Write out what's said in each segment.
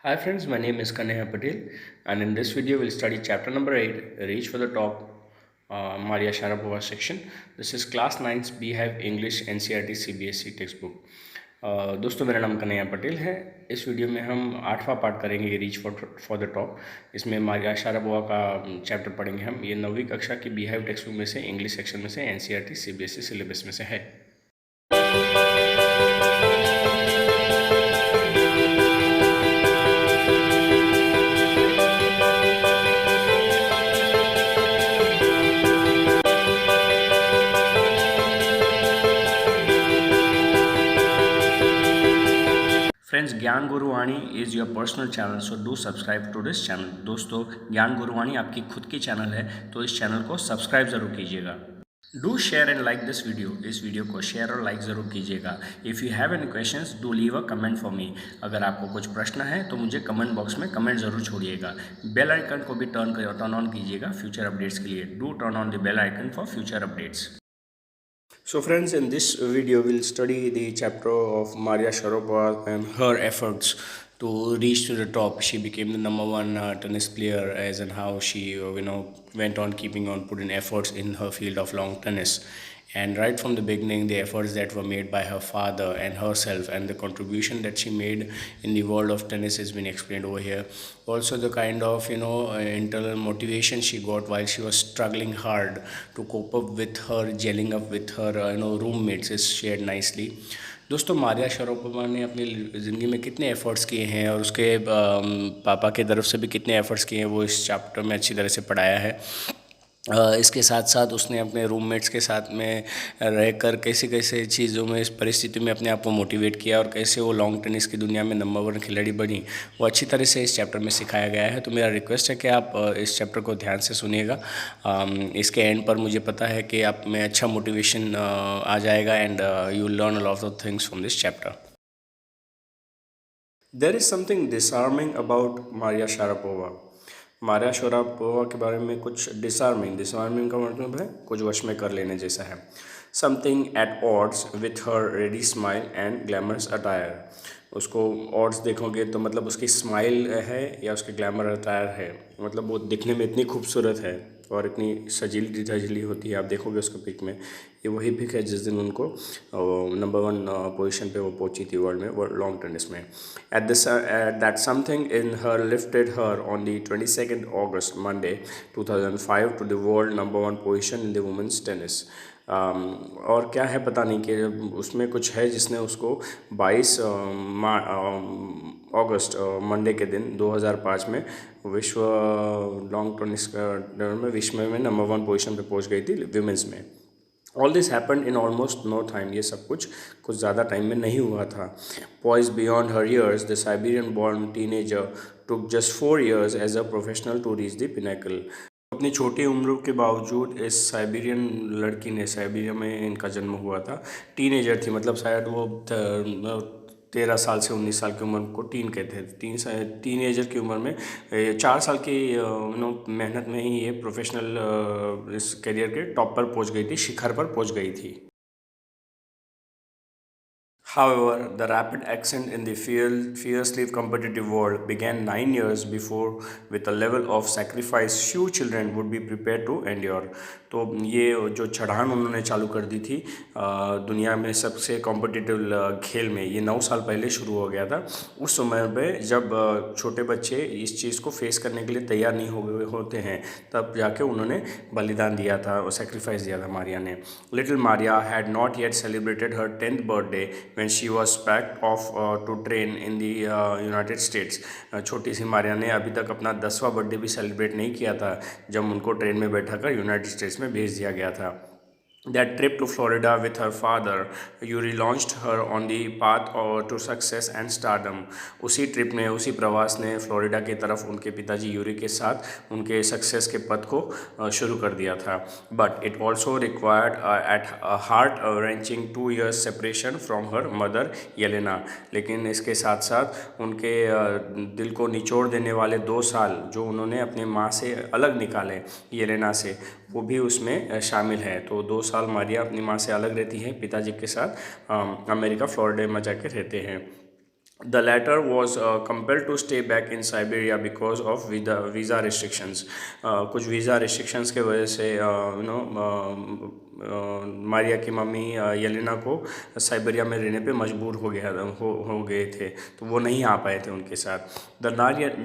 Hi friends, my name is Kaneha Patel, and in this video we'll study chapter number 8, Reach for the Top, Maria Sharapova section. This is class 9's Beehive English NCERT CBSE textbook. दोस्तों मेरा नाम कन्हैया पटेल है। इस video में हम 8वां part करेंगे reach for the top. इसमें Maria Sharapova का चैप्टर पढ़ेंगे हम। ये 9वीं कक्षा की बीहाइव टेक्स्ट बुक में से, इंग्लिश सेक्शन में से, NCERT CBSE सिलेबस में से है। Friends, Gyan Guruvani is your personal channel, so do subscribe to this channel. दोस्तों, ज्ञान गुरुवाणी आपकी खुद की चैनल है, तो इस चैनल को सब्सक्राइब ज़रूर कीजिएगा। Do share and like this video. इस वीडियो को शेयर और लाइक ज़रूर कीजिएगा। If you have any questions do leave a comment for me. अगर आपको कुछ प्रश्न है तो मुझे कमेंट बॉक्स में कमेंट ज़रूर छोड़िएगा। बेल आइकन को भी टर्न ऑन कीजिएगा फ्यूचर अपडेट्स के लिए। Do turn on the bell icon for future updates. So friends, in this video we'll study the chapter of Maria Sharapova and her efforts to reach to the top. She became the number one tennis player, as and how she went on keeping on putting efforts in her field of long tennis. And right from the beginning, the efforts that were made by her father and herself, and the contribution that she made in the world of tennis has been explained over here. Also the kind of internal motivation she got while she was struggling hard to cope up with her gelling up with her roommates is shared nicely. दोस्तों, Maria Sharapova ने अपनी ज़िंदगी में कितने efforts किए हैं और उसके पापा के तरफ से भी कितने एफ़र्ट्स किए हैं, वो इस चैप्टर में अच्छी तरह से पढ़ाया है। इसके साथ साथ उसने अपने रूममेट्स के साथ में रहकर कैसे कैसे चीज़ों में, इस परिस्थिति में अपने आप को मोटिवेट किया और कैसे वो लॉन्ग टेनिस की दुनिया में नंबर 1 खिलाड़ी बनी, वो अच्छी तरह से इस चैप्टर में सिखाया गया है। तो मेरा रिक्वेस्ट है कि आप इस चैप्टर को ध्यान से सुनिएगा। इसके एंड पर मुझे पता है कि आप में अच्छा मोटिवेशन आ जाएगा and you will learn a lot of things from this chapter. There is something disarming about Maria Sharapova. Maria Sharapova के बारे में कुछ डिसआर्मिंग का मतलब है कुछ वश में कर लेने जैसा है। Something at odds with her ready smile and glamorous attire. उसको ऑड्स देखोगे तो मतलब उसकी स्माइल है या उसके ग्लैमर अटायर है, मतलब वो दिखने में इतनी खूबसूरत है और इतनी सजीली धजीली होती है। आप देखोगे उसको पिक में, ये वही पिक है जिस दिन उनको नंबर 1 पोजीशन पे वो पहुंची थी वर्ल्ड में, लॉन्ग टेनिस में। At that something in her lifted her on the 22 August Monday 2005 to the world number 1 position in the women's tennis. और क्या है पता नहीं कि उसमें कुछ है जिसने उसको 22 अगस्त मंडे के दिन 2005 में विश्व लॉन्ग टेनिस में विश्व में नंबर 1 पोजीशन पे पहुंच गई थी विमेंस में। All this happened in almost no time. ये सब कुछ ज़्यादा टाइम में नहीं हुआ था। Poised beyond her years, the Siberian-born teenager took just 4 years as a professional to reach the pinnacle. अपनी छोटी उम्र के बावजूद इस साइबेरियन लड़की ने, साइबेरिया में इनका जन्म हुआ था, टीनेजर थी, मतलब शायद वो 13 साल से 19 साल की उम्र को टीन कहते हैं। टीनेजर की उम्र में 4 साल की मेहनत में ही ये प्रोफेशनल इस करियर के टॉप पर पहुंच गई थी, शिखर पर पहुंच गई थी। However, the rapid ascent in the fiercely competitive world began 9 years before with a level of sacrifice few children would be prepared to endure. तो ये जो चढ़ान उन्होंने चालू कर दी थी दुनिया में सबसे कॉम्पिटिटिव खेल में, ये 9 साल पहले शुरू हो गया था। उस समय पे जब छोटे बच्चे इस चीज़ को फेस करने के लिए तैयार नहीं होते हैं, तब जाके उन्होंने बलिदान दिया था और सेक्रीफाइस दिया था मारिया ने। Little Maria had not yet celebrated her 10th birthday when she was packed off to train in the United States. छोटी सी मारिया ने अभी तक अपना 10वां बर्थडे भी सेलिब्रेट नहीं किया था जब उनको ट्रेन में बैठाकर यूनाइटेड स्टेट्स में भेज दिया गया था। That trip to Florida with her father, Yuri launched her on the path to success and stardom. उसी ट्रिप ने, उसी प्रवास ने फ्लोरिडा की तरफ उनके पिताजी यूरी के साथ उनके सक्सेस के पथ को शुरू कर दिया था। But it also required at heart wrenching 2 years separation from her mother Yelena. लेकिन इसके साथ साथ उनके दिल को निचोड़ देने वाले 2 साल जो उन्होंने अपने माँ से अलग निकाले, येलेना से, वो भी उसमें शामिल है। तो 2 साल मारिया अपनी माँ से अलग रहती हैं, पिताजी के साथ अमेरिका फ्लोरिडा में जाकर रहते हैं। The latter was compelled to stay back in Siberia because of visa restrictions. कुछ वीज़ा restrictions के वजह से मारिया की मम्मी येलेना को साइबेरिया में रहने पे मजबूर हो गए थे, तो वो नहीं आ पाए थे उनके साथ. The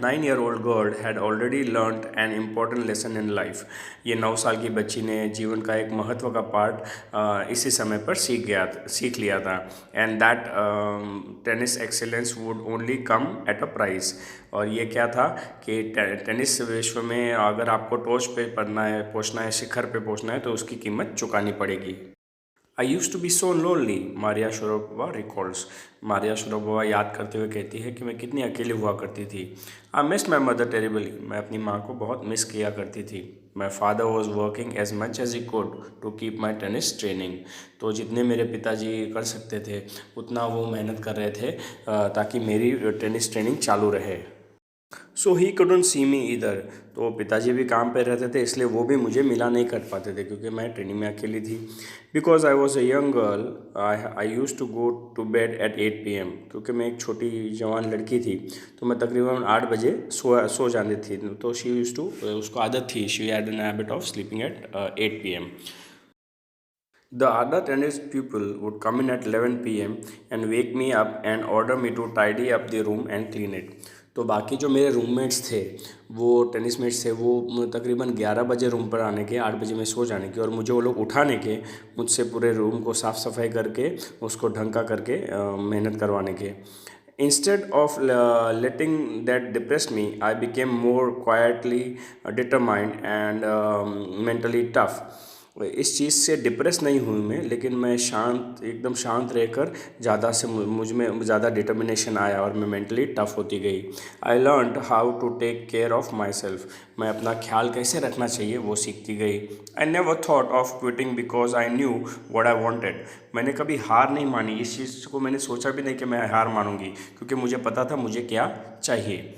9-year-old girl had already learned an important lesson in life. ये 9 साल की बच्ची ने जीवन का एक महत्व का पाठ इसी समय पर सीख लिया था. And that tennis excellence would only come at a price. और ये क्या था कि टेनिस विश्व में अगर आपको टॉच पे पहुंचना है, शिखर पे पहुंचना है, तो उसकी कीमत चुकानी पड़ेगी. I use to be so lonely, Maria Sharapova recalls. Maria Sharapova याद करते हुए कहती है कि मैं कितनी अकेली हुआ करती थी. I miss my mother terribly. मैं अपनी माँ को बहुत मिस किया करती थी. My father was working as much as he could to keep my tennis training. तो जितने मेरे पिताजी कर सकते थे उतना वो मेहनत कर रहे थे ताकि मेरी टेनिस ट्रेनिंग चालू रहे. सो ही couldn't सी मी इधर. तो पिताजी भी काम पे रहते थे, इसलिए वो भी मुझे मिला नहीं कर पाते थे क्योंकि मैं ट्रेनिंग में अकेली थी. Because I was a young girl, I use to go to bed at 8 PM. क्योंकि मैं एक छोटी जवान लड़की थी, तो मैं तकरीबन 8 बजे सो जाती थी. तो शी यूज़ टू, उसको आदत थी, she had an habit of sleeping at 8 PM. The other tennis pupil would come in at 11 PM and wake me up and order me to tidy up the room and clean it. तो बाकी जो मेरे roommates थे, वो tennis mats थे, वो तकरीबन 11 बजे रूम पर आने के, 8 बजे में सो जाने के, और मुझे वो लोग उठाने के, मुझसे पूरे रूम को साफ़ सफाई करके उसको ढंग का करके मेहनत करवाने के. Instead of letting that depress me, I became more quietly determined and mentally tough. इस चीज़ से डिप्रेस नहीं हुई मैं, लेकिन मैं एकदम शांत रहकर मुझ में ज़्यादा डिटर्मिनेशन आया और मैं मेंटली टफ होती गई. I learned how to take care of my self. मैं अपना ख्याल कैसे रखना चाहिए वो सीखती गई. I never thought of quitting because I knew what I wanted. मैंने कभी हार नहीं मानी. इस चीज़ को मैंने सोचा भी नहीं कि मैं हार मानूंगी, क्योंकि मुझे पता था मुझे क्या चाहिए.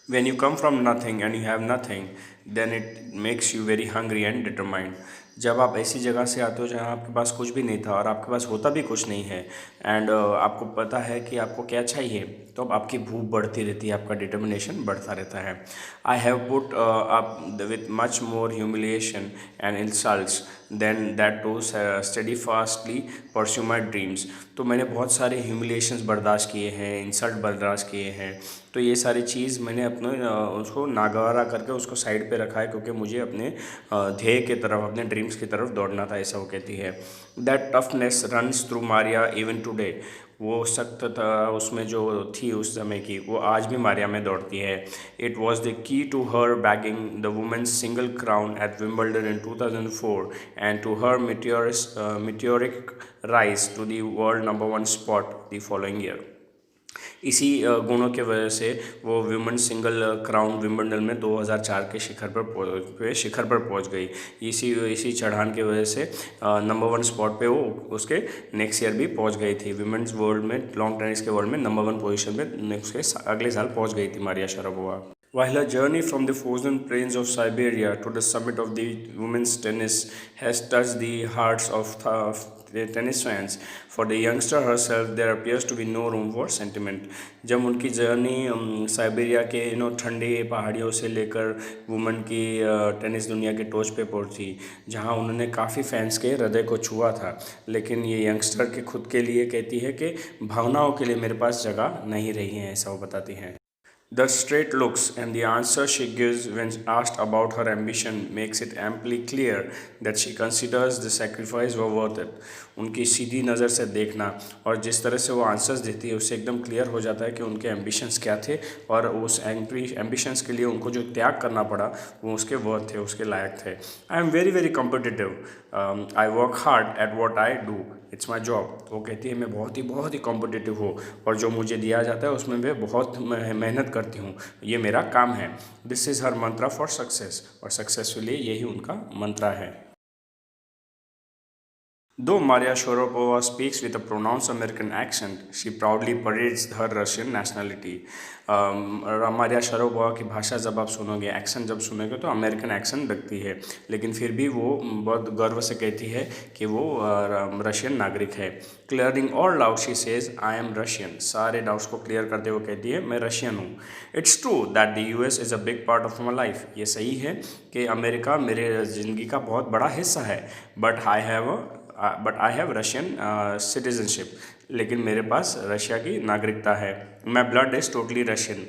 When you come from nothing and you have nothing, then it makes you very hungry and determined. जब आप ऐसी जगह से आते हो जहाँ आपके पास कुछ भी नहीं था और आपके पास होता भी कुछ नहीं है, एंड आपको पता है कि आपको क्या चाहिए, तो अब आपकी भूख बढ़ती रहती है, आपका डिटर्मिनेशन बढ़ता रहता है. I have put up with much more humiliation and insults than that to study fastly pursue my dreams. तो मैंने बहुत सारे ह्यूमिलिएशंस बर्दाश्त किए हैं, इंसल्ट बर्दाश्त किए हैं. तो ये सारी चीज़ मैंने अपने उसको नागवारा करके उसको साइड पे रखा है, क्योंकि मुझे अपने ध्येय की तरफ, अपने ड्रीम्स की तरफ दौड़ना था, ऐसा वो कहती है. That toughness runs through Maria even today. वो सख्त था उसमें जो थी उस समय की, वो आज भी मारिया में दौड़ती है. It was the key to her bagging the women's single crown at Wimbledon in 2004 and to her meteoric rise to the world #1 spot the following year. इसी गुणों के वजह से वो विमेन सिंगल क्राउन विंबलडन में 2004 के शिखर पर पहुंच गई. इसी चढ़ान की वजह से #1 स्पॉट पे वो उसके नेक्स्ट ईयर भी पहुंच गई थी. विमेंस वर्ल्ड में, लॉन्ग टेनिस के वर्ल्ड में #1 पोजीशन में उसके अगले साल पहुंच गई थी Maria Sharapova. While her journey from the frozen plains of Siberia to the summit of the women's tennis has touched the hearts of the tennis fans, for the youngster herself there appears to be no room for sentiment. जब उनकी journey Siberia के ठंडी पहाड़ियों से लेकर women की tennis दुनिया के टॉच पे पहुंची, जहां उन्होंने काफ़ी फैंस के हृदय को छुआ था, लेकिन ये यंगस्टर के खुद के लिए कहती है कि भावनाओं के लिए मेरे पास जगह नहीं रही है, ऐसा वो बताती हैं. The straight looks and the answer she gives when asked about her ambition makes it amply clear that she considers the sacrifice were worth it. उनकी सीधी नज़र से देखना और जिस तरह से वो आंसर्स देती है, उससे एकदम क्लियर हो जाता है कि उनके एम्बिशंस क्या थे, और उस एम्बिशंस के लिए उनको जो त्याग करना पड़ा वो उसके वर्थ थे, उसके लायक थे. I am very very competitive. I work hard at what I do. It's my job. वो कहती है मैं बहुत ही कॉम्पिटिटिव हूँ, और जो मुझे दिया जाता है उसमें मैं बहुत मेहनत करती हूँ, ये मेरा काम है. This is her Mantra for success. और सक्सेस के लिए यही उनका मंत्रा है. Though Maria Sharapova speaks with a pronounced American accent, she proudly parades her Russian nationality. Maria Sharapova की भाषा जब आप सुनोगे, एक्सेंट जब सुनोगे तो अमेरिकन एक्सेंट लगती है, लेकिन फिर भी वो बहुत गर्व से कहती है कि वो रशियन नागरिक है। Clearing all doubt she says I am Russian. सारे डाउट्स को क्लियर करते हुए कहती है मैं रशियन हूँ। It's true that the US is a big part of my life. ये सही है कि अमेरिका मेरे ज़िंदगी का बहुत बड़ा हिस्सा है, but I have Russian citizenship. लेकिन मेरे पास रशिया की नागरिकता है। My blood is totally Russian.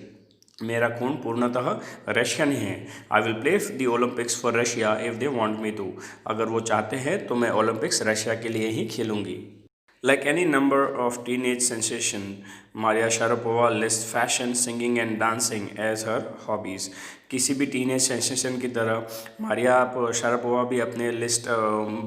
मेरा खून पूर्णतः रशियन ही है। I will play the Olympics for Russia if they want me to. अगर वो चाहते हैं तो मैं ओलंपिक्स रशिया के लिए ही खेलूँगी। Like any number of teenage sensation, Maria Sharapova lists fashion, singing and dancing as her hobbies. किसी भी टीनेज सेंसेशन की तरह मारिया शारापोवा भी अपने लिस्ट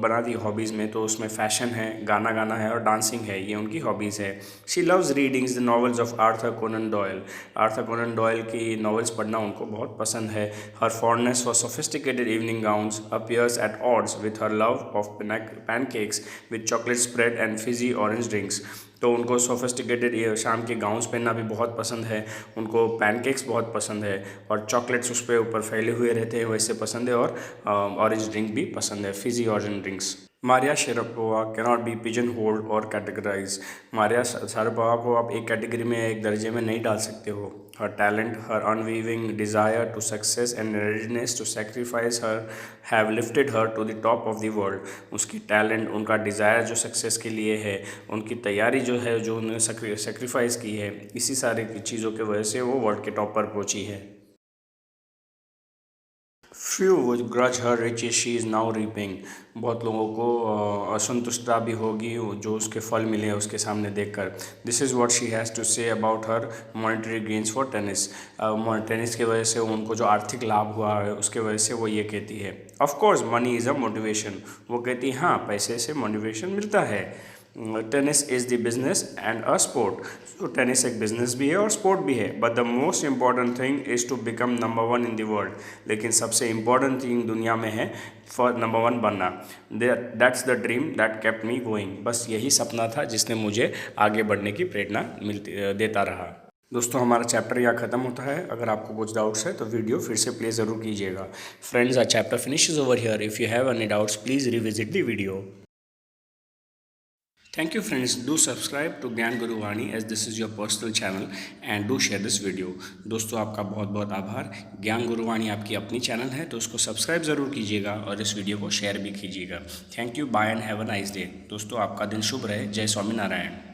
बना दी हॉबीज़ में, तो उसमें फ़ैशन है, गाना गाना है और डांसिंग है, ये उनकी हॉबीज़ है। She loves readings the novels of Arthur Conan Doyle. Arthur Conan Doyle की नॉवेल्स पढ़ना उनको बहुत पसंद है। Her fondness for sophisticated evening gowns appears at odds with her love of pancakes with chocolate spread and fizzy orange drinks. तो उनको sophisticated शाम के गाउन्स पहनना भी बहुत पसंद है, उनको पैनकेक्स बहुत पसंद है और चॉकलेट्स उस पर ऊपर फैले हुए रहते हैं वैसे पसंद है, और ऑरेंज ड्रिंक भी पसंद है, Fiji orange drinks. Maria Sharapova cannot be pigeon hold और कैटेगराइज। मारिया शारापोवा को आप एक कैटेगरी में, एक दर्जे में नहीं डाल सकते हो। Her talent, her unwavering desire to success and readiness to sacrifice her have lifted her to the top of the world. उसकी टैलेंट, उनका डिज़ायर जो सक्सेस के लिए है, उनकी तैयारी जो है, जो उन्होंने सेक्रीफाइस की है, इसी सारी चीज़ों की वजह से वो वर्ल्ड के टॉप पर पहुंची है। Few would grudge her riches she is now reaping। बहुत लोगों को असंतुष्टता भी होगी जो उसके फल मिले हैं उसके सामने देखकर। This is what she has to say about her monetary gains for tennis. Tennis की वजह से उनको जो आर्थिक लाभ हुआ है उसके वजह से वो ये कहती है। Of course money is a motivation. वो कहती है हाँ, पैसे से मोटिवेशन मिलता है। Tennis is the business and a sport. तो टेनिस एक बिजनेस भी है और स्पोर्ट भी है, but the most important thing is to become number one in the world. लेकिन सबसे इम्पॉर्टेंट थिंग दुनिया में है फॉर नंबर वन बनना। That's the dream that kept me going. बस यही सपना था जिसने मुझे आगे बढ़ने की प्रेरणा देता रहा। दोस्तों, हमारा चैप्टर यहाँ ख़त्म होता है। अगर आपको कुछ डाउट्स है तो वीडियो फिर से प्ले ज़रूर कीजिएगा। Friends, our chapter finishes over here. If you have any doubts please revisit the video. Thank you friends, do subscribe to ज्ञान गुरु वाणी as this is your personal channel and do share this video। दोस्तों, आपका बहुत बहुत आभार। ज्ञान गुरु वाणी आपकी अपनी channel है तो उसको सब्सक्राइब ज़रूर कीजिएगा और इस वीडियो को शेयर भी कीजिएगा। Thank you, bye and have a nice day. दोस्तों, आपका दिन शुभ रहे। जय स्वामीनारायण।